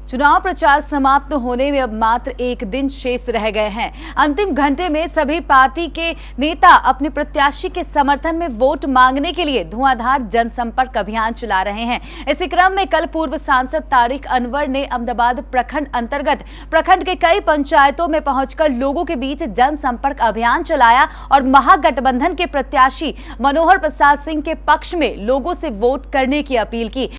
चुनाव प्रचार समाप्त होने में अब मात्र एक दिन शेष रह गए हैं। अंतिम घंटे में सभी पार्टी के नेता अपने प्रत्याशी के समर्थन में वोट मांगने के लिए धुआंधार जनसंपर्क अभियान चला रहे हैं। इसी क्रम में कल पूर्व सांसद तारिक अनवर ने अहमदाबाद प्रखंड अंतर्गत प्रखंड के कई पंचायतों में पहुंचकर लोगों के बीच जनसंपर्क अभियान चलाया और महागठबंधन के प्रत्याशी मनोहर प्रसाद सिंह के पक्ष में लोगों से वोट करने की अपील की।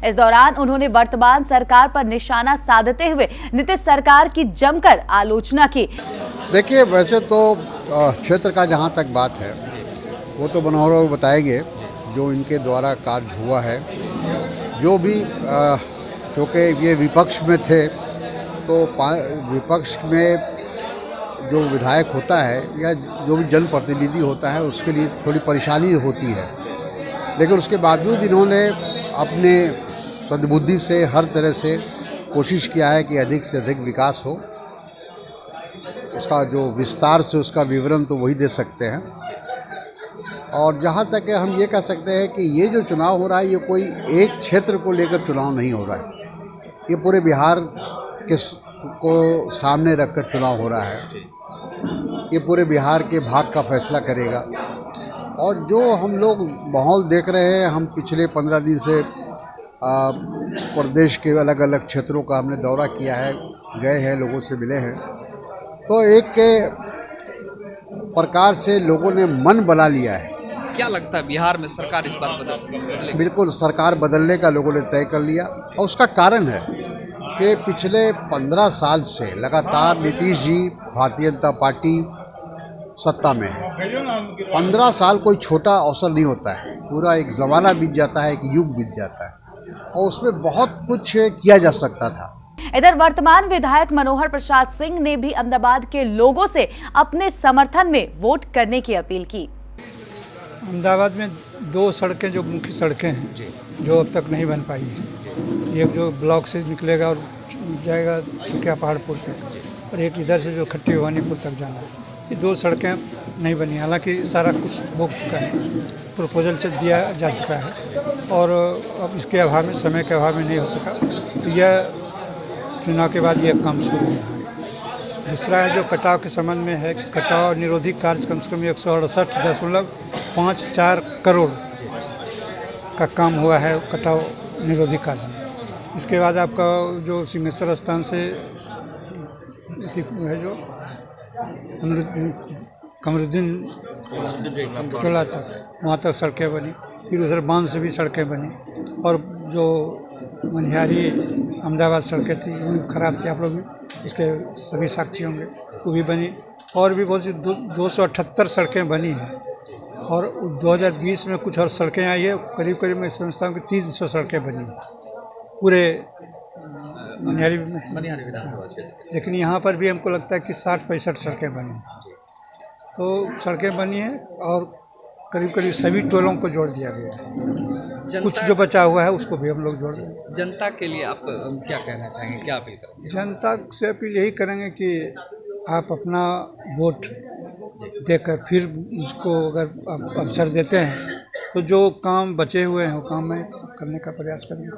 इस दौरान उन्होंने वर्तमान सरकार पर निशाना साधते हुए नीतीश सरकार की जमकर आलोचना की। देखिए, वैसे तो क्षेत्र का जहां तक बात है वो तो मनोहर बाबू बताएंगे जो इनके द्वारा कार्य हुआ है। जो भी क्योंकि ये विपक्ष में थे तो विपक्ष में जो विधायक होता है या जो भी जनप्रतिनिधि होता है उसके लिए थोड़ी परेशानी होती है, लेकिन उसके बावजूद इन्होंने अपने सद्बुद्धि से हर तरह से कोशिश किया है कि अधिक से अधिक विकास हो। उसका जो विस्तार से उसका विवरण तो वही दे सकते हैं। और जहाँ तक है हम ये कह सकते हैं कि ये जो चुनाव हो रहा है ये कोई एक क्षेत्र को लेकर चुनाव नहीं हो रहा है, ये पूरे बिहार को सामने रखकर चुनाव हो रहा है। ये पूरे बिहार के भाग का फैसला करेगा। और जो हम लोग माहौल देख रहे हैं, हम पिछले 15 दिन से प्रदेश के अलग अलग क्षेत्रों का हमने दौरा किया है, गए हैं, लोगों से मिले हैं, तो एक के प्रकार से लोगों ने मन बना लिया है। क्या लगता है बिहार में सरकार इस बार बदलेगी? बिल्कुल, सरकार बदलने का लोगों ने तय कर लिया और उसका कारण है कि पिछले 15 साल से लगातार नीतीश जी भारतीय जनता पार्टी सत्ता में है। 15 साल कोई छोटा अवसर नहीं होता है, पूरा एक ज़माना बीत जाता है, एक युग बीत जाता है और उसमें बहुत कुछ किया जा सकता था। इधर वर्तमान विधायक मनोहर प्रसाद सिंह ने भी अहमदाबाद के लोगों से अपने समर्थन में वोट करने की अपील की। अहमदाबाद में 2 सड़कें जो मुख्य सड़कें हैं जो अब तक नहीं बन पाई हैं, एक जो ब्लॉक से निकलेगा और जाएगा चुकिया पहाड़पुर तक, और एक इधर से जो खट्टी भवानीपुर तक जाना है, ये 2 सड़कें नहीं बनी। हालांकि सारा कुछ हो चुका है, प्रपोजल दिया जा चुका है और अब इसके अभाव में, समय के अभाव में नहीं हो सका, तो यह चुनाव के बाद यह काम शुरू हुआ। दूसरा है जो कटाव के संबंध में है, कटाव निरोधी कार्य कम से कम 168.54 करोड़ का काम हुआ है कटाव निरोधी कार्य में। इसके बाद आपका जो सिंहेश्वर स्थान से है जो कमरुद्दीन टोला तक, वहाँ तक सड़कें बनी, फिर उधर बांध से भी सड़कें बनी, और जो मनिहारी अहमदाबाद सड़कें थी वो भी खराब थी, आप लोग भी इसके सभी साक्षी होंगे, वो भी बनी। और भी बहुत सी 278 सड़कें बनी हैं और 2020 में कुछ और सड़कें आई है, करीब करीब मैं समझता हूँ कि 300 सड़कें बनी पूरे मनिहारी विधानसभा क्षेत्र। लेकिन यहाँ पर भी हमको लगता है कि 60-65 सड़कें बनी, तो सड़कें बनी हैं और करीब करीब सभी टोलों को जोड़ दिया गया है। कुछ जो बचा हुआ है उसको भी हम लोग जोड़ देंगे। जनता के लिए आप क्या कहना चाहेंगे, क्या अपील करेंगे? जनता से अपील यही करेंगे कि आप अपना वोट देकर फिर उसको अगर आप अवसर देते हैं तो जो काम बचे हुए हैं वो काम में करने का प्रयास करेंगे।